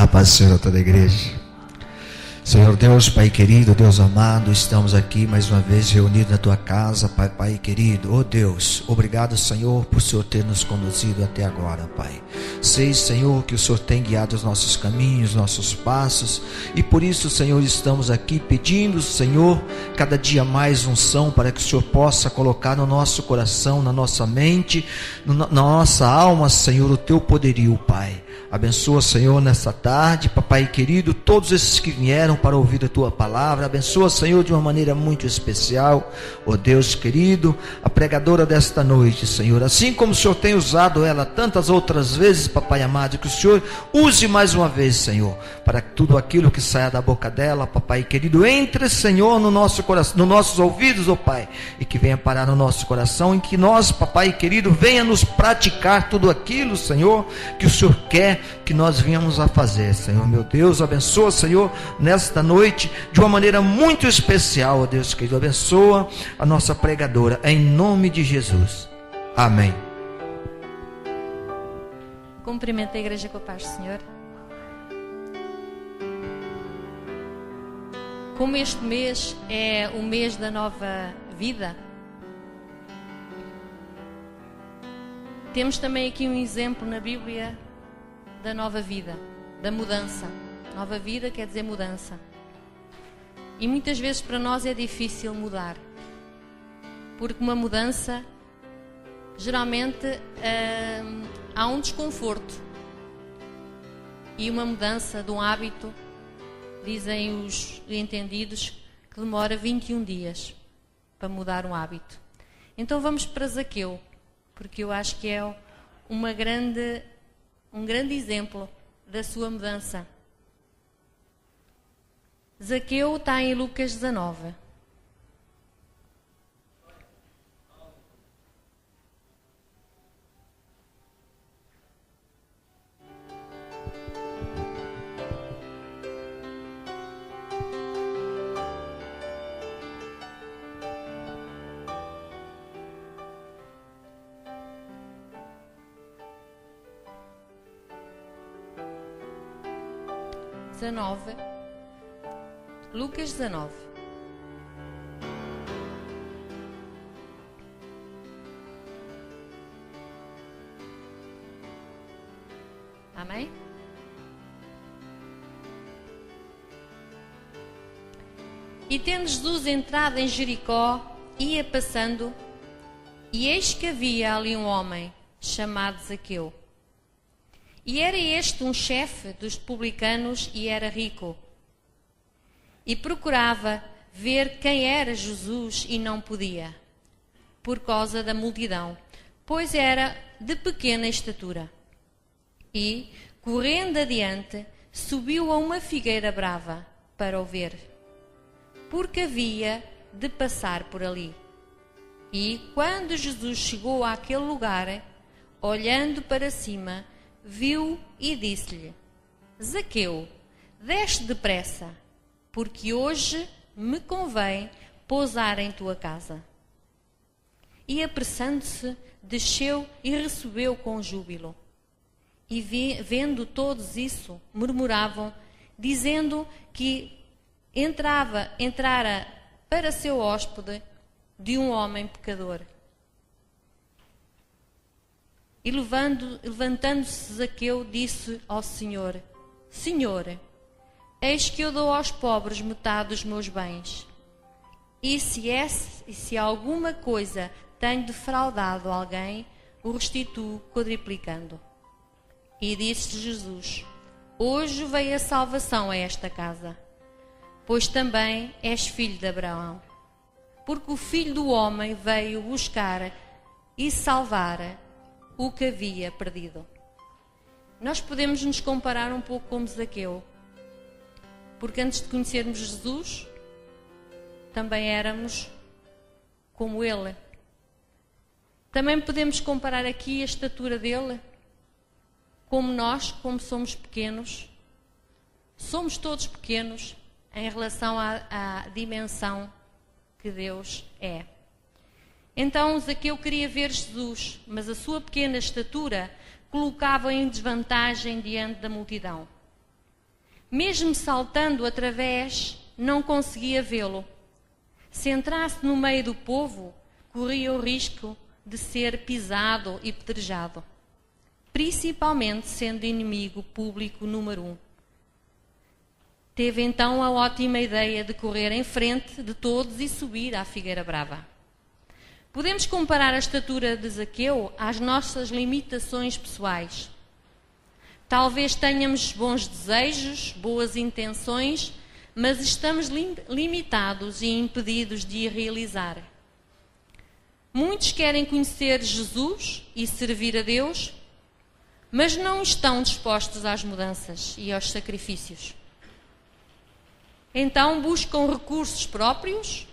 A paz do Senhor a toda a igreja. Senhor Deus, Pai querido, Deus amado, estamos aqui mais uma vez reunidos na Tua casa, Pai querido. Oh Deus, obrigado, Senhor, por o Senhor ter nos conduzido até agora, Pai. Sei, Senhor, que o Senhor tem guiado os nossos caminhos, nossos passos, e por isso, Senhor, estamos aqui pedindo, Senhor, cada dia mais unção para que o Senhor possa colocar no nosso coração, na nossa mente, na nossa alma, Senhor, o Teu poderio, Pai. Abençoa, Senhor, nessa tarde, Papai querido, todos esses que vieram para ouvir a Tua palavra. Abençoa, Senhor, de uma maneira muito especial, ó Deus querido, a pregadora desta noite, Senhor. Assim como o Senhor tem usado ela tantas outras vezes, Papai amado, que o Senhor use mais uma vez, Senhor, para que tudo aquilo que saia da boca dela, Papai querido, entre, Senhor, no nosso coração, nos nossos ouvidos, ó Pai, e que venha parar no nosso coração, em que nós, Papai querido, venha nos praticar tudo aquilo, Senhor, que o Senhor quer que nós venhamos a fazer, Senhor. Meu Deus, abençoa, Senhor, nesta noite, de uma maneira muito especial, ó Deus querido. Abençoa a nossa pregadora, em nome de Jesus. Amém. Cumprimento a igreja com a paz do Senhor. Como este mês é o mês da nova vida, temos também aqui um exemplo na Bíblia da nova vida, da mudança. Nova vida quer dizer mudança. E muitas vezes para nós é difícil mudar, porque uma mudança, geralmente há um desconforto. E uma mudança de um hábito, dizem os entendidos, que demora 21 dias para mudar um hábito. Então vamos para Zaqueu, porque eu acho que é um grande exemplo da sua mudança. Zaqueu está em Lucas 19. Lucas 19. Amém? E tendo Jesus entrado em Jericó, ia passando, e eis que havia ali um homem chamado Zaqueu. E era este um chefe dos publicanos e era rico. E procurava ver quem era Jesus e não podia, por causa da multidão, pois era de pequena estatura. E, correndo adiante, subiu a uma figueira brava para o ver, porque havia de passar por ali. E, quando Jesus chegou àquele lugar, olhando para cima, viu e disse-lhe: Zaqueu, desce depressa, porque hoje me convém pousar em tua casa. E apressando-se, desceu e recebeu com júbilo. E vendo todos isso, murmuravam, dizendo que entrara para seu hóspede de um homem pecador. E levantando-se Zaqueu, disse ao Senhor: Senhor, eis que eu dou aos pobres metade dos meus bens. E se alguma coisa tenho defraudado alguém, o restituo quadriplicando. E disse Jesus: Hoje veio a salvação a esta casa, pois também és filho de Abraão. Porque o Filho do Homem veio buscar e salvar o que havia perdido. Nós podemos nos comparar um pouco como Zaqueu, porque antes de conhecermos Jesus, também éramos como ele. Também podemos comparar aqui a estatura dele, como nós, como somos pequenos. Somos todos pequenos em relação à dimensão que Deus é. Então Zaqueu queria ver Jesus, mas a sua pequena estatura colocava-o em desvantagem diante da multidão. Mesmo saltando através, não conseguia vê-lo. Se entrasse no meio do povo, corria o risco de ser pisado e pedrejado, principalmente sendo inimigo público número 1. Teve então a ótima ideia de correr em frente de todos e subir à figueira brava. Podemos comparar a estatura de Zaqueu às nossas limitações pessoais. Talvez tenhamos bons desejos, boas intenções, mas estamos limitados e impedidos de a realizar. Muitos querem conhecer Jesus e servir a Deus, mas não estão dispostos às mudanças e aos sacrifícios. Então buscam recursos próprios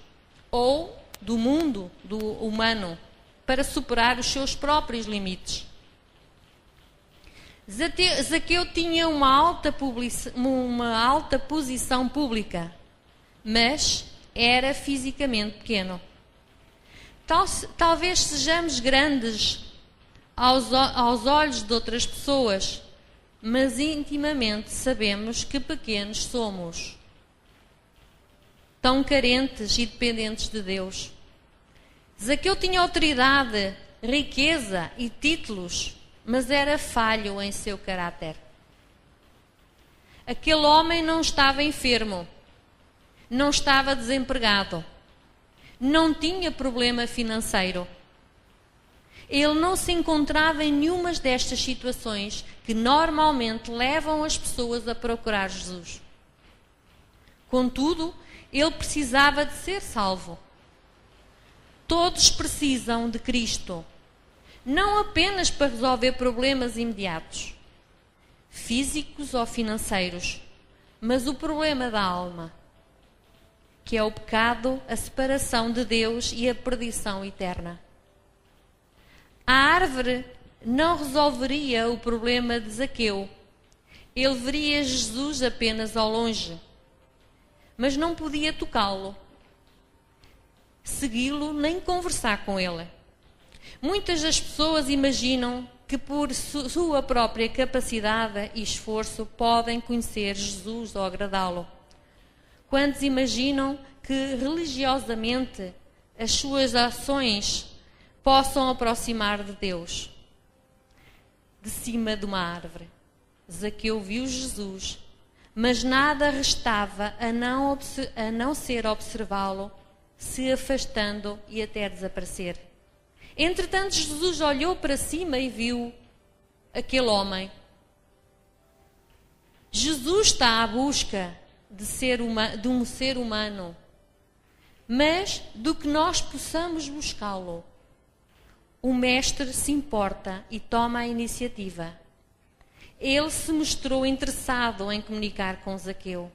ou do mundo, do humano, para superar os seus próprios limites. Zaqueu tinha uma alta posição pública, mas era fisicamente pequeno. Talvez sejamos grandes aos olhos de outras pessoas, mas intimamente sabemos que pequenos somos, tão carentes e dependentes de Deus. Zaqueu tinha autoridade, riqueza e títulos, mas era falho em seu caráter. Aquele homem não estava enfermo, não estava desempregado, não tinha problema financeiro. Ele não se encontrava em nenhuma destas situações que normalmente levam as pessoas a procurar Jesus. Contudo, ele precisava de ser salvo. Todos precisam de Cristo, não apenas para resolver problemas imediatos, físicos ou financeiros, mas o problema da alma, que é o pecado, a separação de Deus e a perdição eterna. A árvore não resolveria o problema de Zaqueu. Ele veria Jesus apenas ao longe, mas não podia tocá-lo, segui-lo nem conversar com ele. Muitas das pessoas imaginam que por sua própria capacidade e esforço podem conhecer Jesus ou agradá-lo. Quantos imaginam que religiosamente as suas ações possam aproximar de Deus? De cima de uma árvore, Zaqueu viu Jesus, mas nada restava a não ser observá-lo, se afastando e até desaparecer. Entretanto, Jesus olhou para cima e viu aquele homem. Jesus está à busca de um ser humano, mas do que nós possamos buscá-lo. O Mestre se importa e toma a iniciativa. Ele se mostrou interessado em comunicar com Zaqueu.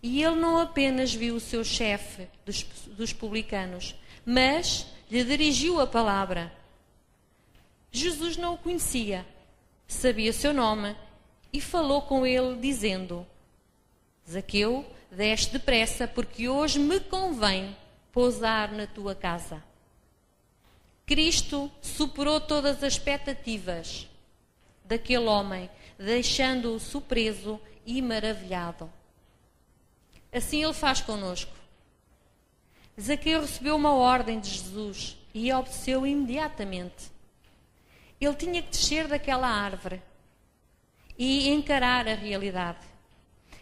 E ele não apenas viu o seu chefe dos publicanos, mas lhe dirigiu a palavra. Jesus não o conhecia, sabia o seu nome e falou com ele dizendo: Zaqueu, desce depressa, porque hoje me convém pousar na tua casa. Cristo superou todas as expectativas daquele homem, deixando-o surpreso e maravilhado. Assim ele faz conosco. Zaqueu recebeu uma ordem de Jesus e obedeceu imediatamente. Ele tinha que descer daquela árvore e encarar a realidade.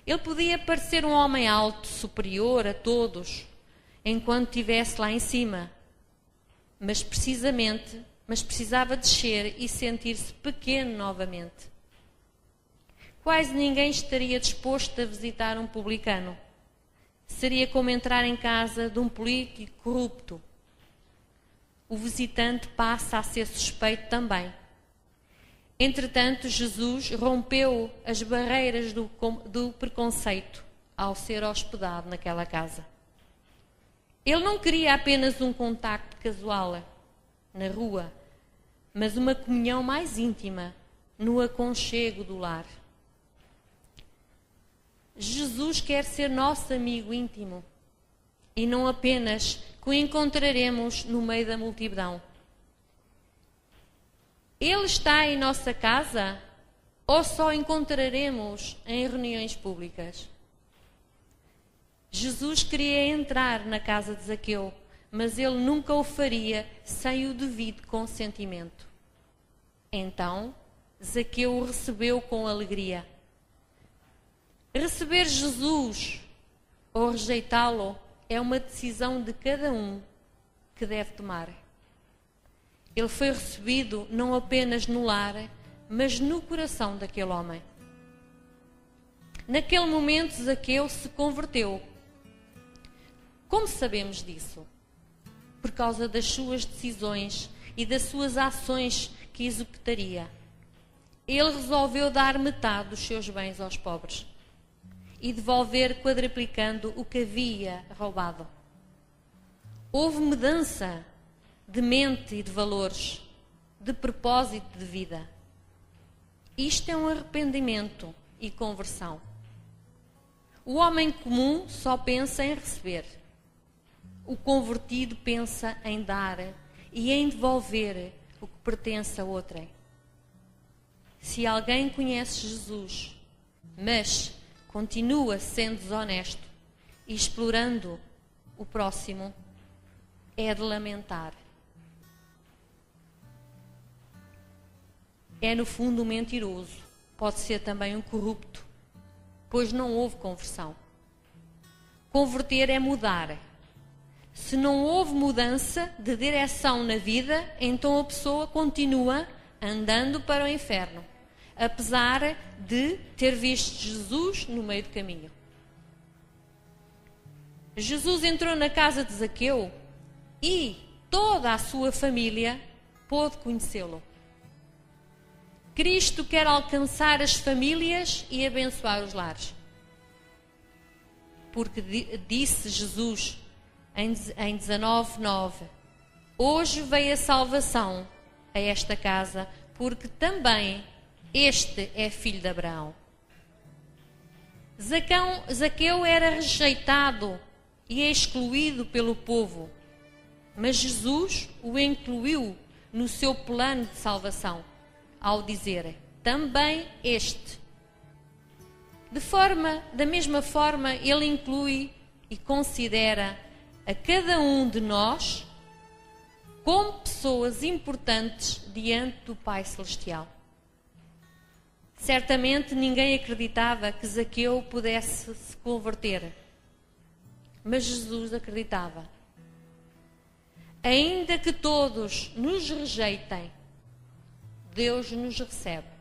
Ele podia parecer um homem alto, superior a todos, enquanto estivesse lá em cima, mas precisava descer e sentir-se pequeno novamente. Quase ninguém estaria disposto a visitar um publicano. Seria como entrar em casa de um político corrupto. O visitante passa a ser suspeito também. Entretanto, Jesus rompeu as barreiras do preconceito ao ser hospedado naquela casa. Ele não queria apenas um contacto casual na rua, mas uma comunhão mais íntima no aconchego do lar. Jesus quer ser nosso amigo íntimo e não apenas que o encontraremos no meio da multidão. Ele está em nossa casa ou só encontraremos em reuniões públicas? Jesus queria entrar na casa de Zaqueu, mas ele nunca o faria sem o devido consentimento. Então, Zaqueu o recebeu com alegria. Receber Jesus ou rejeitá-lo é uma decisão de cada um que deve tomar. Ele foi recebido não apenas no lar, mas no coração daquele homem. Naquele momento, Zaqueu se converteu. Como sabemos disso? Por causa das suas decisões e das suas ações que executaria. Ele resolveu dar metade dos seus bens aos pobres e devolver quadruplicando o que havia roubado. Houve mudança de mente e de valores, de propósito de vida. Isto é um arrependimento e conversão. O homem comum só pensa em receber. O convertido pensa em dar e em devolver o que pertence a outrem. Se alguém conhece Jesus, mas continua sendo desonesto e explorando o próximo, é de lamentar. É no fundo um mentiroso, pode ser também um corrupto, pois não houve conversão. Converter é mudar. Se não houve mudança de direção na vida, então a pessoa continua andando para o inferno, apesar de ter visto Jesus no meio do caminho. Jesus entrou na casa de Zaqueu e toda a sua família pôde conhecê-lo. Cristo quer alcançar as famílias e abençoar os lares. Porque disse Jesus em 19:9: hoje veio a salvação a esta casa, porque também este é filho de Abraão. Zaqueu era rejeitado e excluído pelo povo, mas Jesus o incluiu no seu plano de salvação, ao dizer, também este. Da mesma forma, ele inclui e considera a cada um de nós como pessoas importantes diante do Pai Celestial. Certamente ninguém acreditava que Zaqueu pudesse se converter, mas Jesus acreditava. Ainda que todos nos rejeitem, Deus nos recebe.